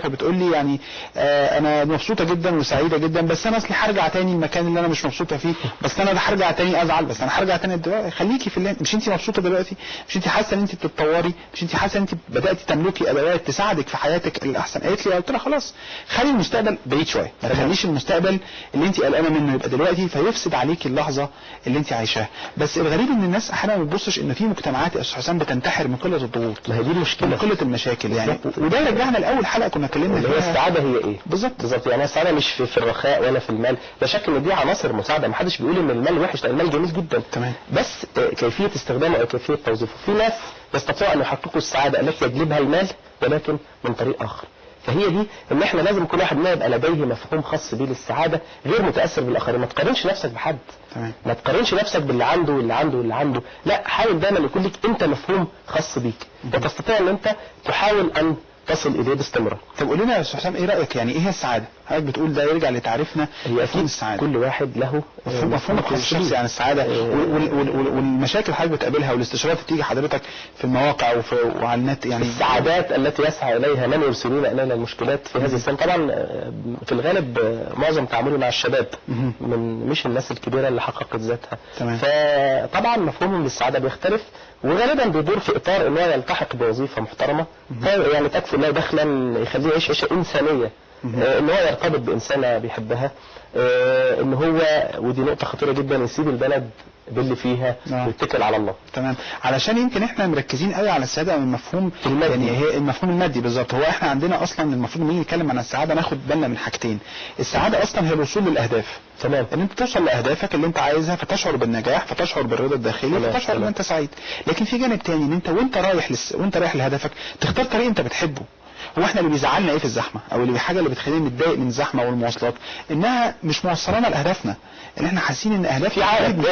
فبتقول لي يعني انا مبسوطه جدا وسعيده جدا، بس انا اصلي هرجع تاني المكان اللي انا مش مبسوطه فيه، بس انا هرجع تاني ازعل، بس انا هرجع تاني دلوقتي. خليكي في اللي مش انت مبسوطه دلوقتي، مش انت حاسه ان انت بتتطوري، مش انت حاسه ان انت بداتي تملكي ادوات تساعدك في حياتك الاحسن. قالت لي، قلت لها خلاص خلي المستقبل بعيد شويه، ما تخليش المستقبل اللي انت قلقانه منه يبقى دلوقتي فيفسد عليكي اللحظه اللي انت عايشاها. بس الغريب ان الناس احيانا ما بتبصش ان في مجتمعات يا استاذ حسام بتنتحر من قله الضغوط. ما هي دي المشكله، من قله المشاكل يعني. وده يرجعنا لاول حلقه كنا اتكلمنا فيها، هي السعاده هي ايه بالظبط. يعني السعاده مش في الرخاء ولا في المال، لا شك ان دي عناصر مساعده، ما حدش بيقول ان المال وحش، لا المال جميل جدا، تمام، بس كيفيه استخدامه او كيفيه توظيفه. في ناس يستطيعوا ان يحققوا السعاده التي يجلبها المال ولكن من طريق اخر. فهي دي ان احنا لازم كل واحد منا يبقى لديه مفهوم خاص بيه للسعاده غير متاثر بالاخرين. ما تقارنش نفسك بحد، تمام، ما تقارنش نفسك باللي عنده واللي عنده واللي عنده، لا حاول دايما يكون لك انت مفهوم خاص بيك وتستطيع ان انت تحاول ان تصل اليه باستمرار. طب قول لنا يا استاذ حسام ايه رايك، يعني ايه هي السعاده؟ حضرتك بتقول ده يرجع لتعريفنا مفهوم السعاده. كل واحد له مفهومك الشخصي عن السعاده والمشاكل حضرتك بتقابلها والاستشارات اللي بتيجي حضرتك في المواقع وعلى النت، يعني السعادات التي يسعى اليها من يرسلون الينا المشكلات في هذه السنه. طبعا في الغالب معظم تعاملي مع الشباب من مش الناس الكبيره اللي حققت ذاتها، فطبعا مفهومهم للسعاده بيختلف، وغالبا بيدور في اطار ان هو يلتحق بوظيفه محترمه يعني تكفي له دخلا يخليه يعيش عيشه انسانيه، ان هو يرتبط بانسانه بيحبها، ان هو ودي نقطه خطيره جدا يسيب البلد باللي فيها ويتكل على الله. تمام، علشان يمكن احنا مركزين قوي على السعاده من المفهوم يعني هي المفهوم المادي بالظبط. هو احنا عندنا اصلا المفروض لما نيجي نتكلم عن السعاده ناخد بالنا من حاجتين. السعاده اصلا هي الوصول للاهداف، تمام، ان انت توصل لاهدافك اللي انت عايزها فتشعر بالنجاح، فتشعر بالرضا الداخلي، فتشعر ان انت سعيد. لكن في جانب تاني ان انت وانت رايح لهدفك تختار طريق انت بتحبه. هو احنا اللي بيزعلنا ايه في الزحمه، او اللي حاجه اللي بتخلينا نتضايق من الزحمه والمواصلات، انها مش موصلانا لاهدافنا، ان احنا حاسين ان اهدافي عائد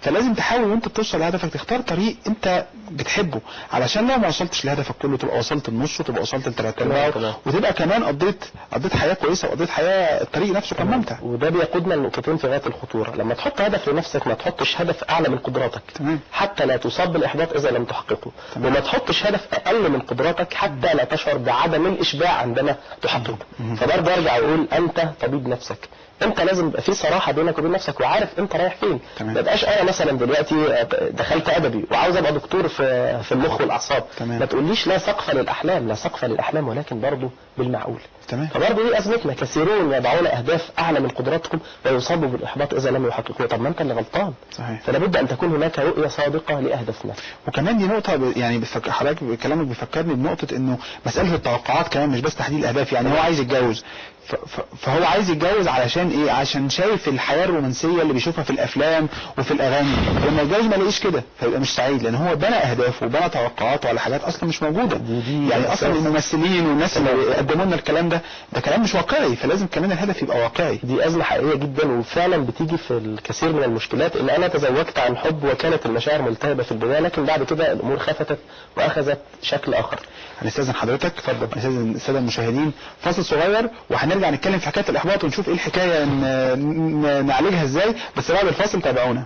فلازم تحاول وانت بتوصل لهدفك تختار طريق انت بتحبه، علشان لو ما وصلتش لهدفك كله تبقى وصلت النص وتبقى وصلت الثلاث ارباع، وتبقى كمان قضيت حياه كويسه وقضيت حياه الطريق نفسه كان ممتع. وده بيقودنا لنقطتين في غايه الخطوره. لما تحط هدف لنفسك ما تحطش هدف اعلى من قدراتك، تمام، حتى لا تصاب بالاحباط اذا لم تحققه، وما تحطش هدف اقل من قدراتك حتى لا تشعر بعدم الاشباع عندما تحققه. فبرضه ارجع اقول انت طبيب نفسك، انت لازم يبقى في صراحه بينك وبين نفسك وعارف انت رايح فين. ما تبقاش انا مثلا دلوقتي دخلت ادبي وعاوز ابقى دكتور في المخ والاعصاب، ما تقوليش لا سقف للاحلام، لا سقف للاحلام ولكن برضه بالمعقول. فبرضه دي ازمتنا، كثيرون يضعون اهداف اعلى من قدراتكم ويصابوا بالاحباط اذا لم يحققوها. طب ما انت اللي غلطان. صحيح. فلا بد ان تكون هناك رؤيه صادقه لاهدافنا. وكمان دي نقطه يعني حضرتك كلامك بيفكرني بنقطه انه مساله التوقعات كمان مش بس تحديد الاهداف. يعني هو عايز يتجوز، فهو عايز يتجوز علشان ايه؟ عشان شايف الحياه الرومانسيه اللي بيشوفها في الافلام وفي الاغاني، لما يتجوز ما يلاقيش كده فيبقى مش سعيد، لان هو بنى اهدافه وبنى توقعاته على حاجات اصلا مش موجوده. يعني اصلا الممثلين والناس اللي قدموا لنا الكلام ده كلام مش واقعي، فلازم كمان الهدف يبقى واقعي. دي ازمه حقيقيه جدا وفعلا بتيجي في الكثير من المشكلات. ان انا تزوجت عن حب وكانت المشاعر ملتهبه في البدايه، لكن بعد كده الامور خفتت واخذت شكل اخر. هنستاذن حضرتك، اتفضل. هنستاذن الساده المشاهدين فاصل صغير وهنرجع نتكلم في حكايه الاحباط ونشوف ايه الحكايه نعالجها ازاي، بس بعد الفاصل تابعونا.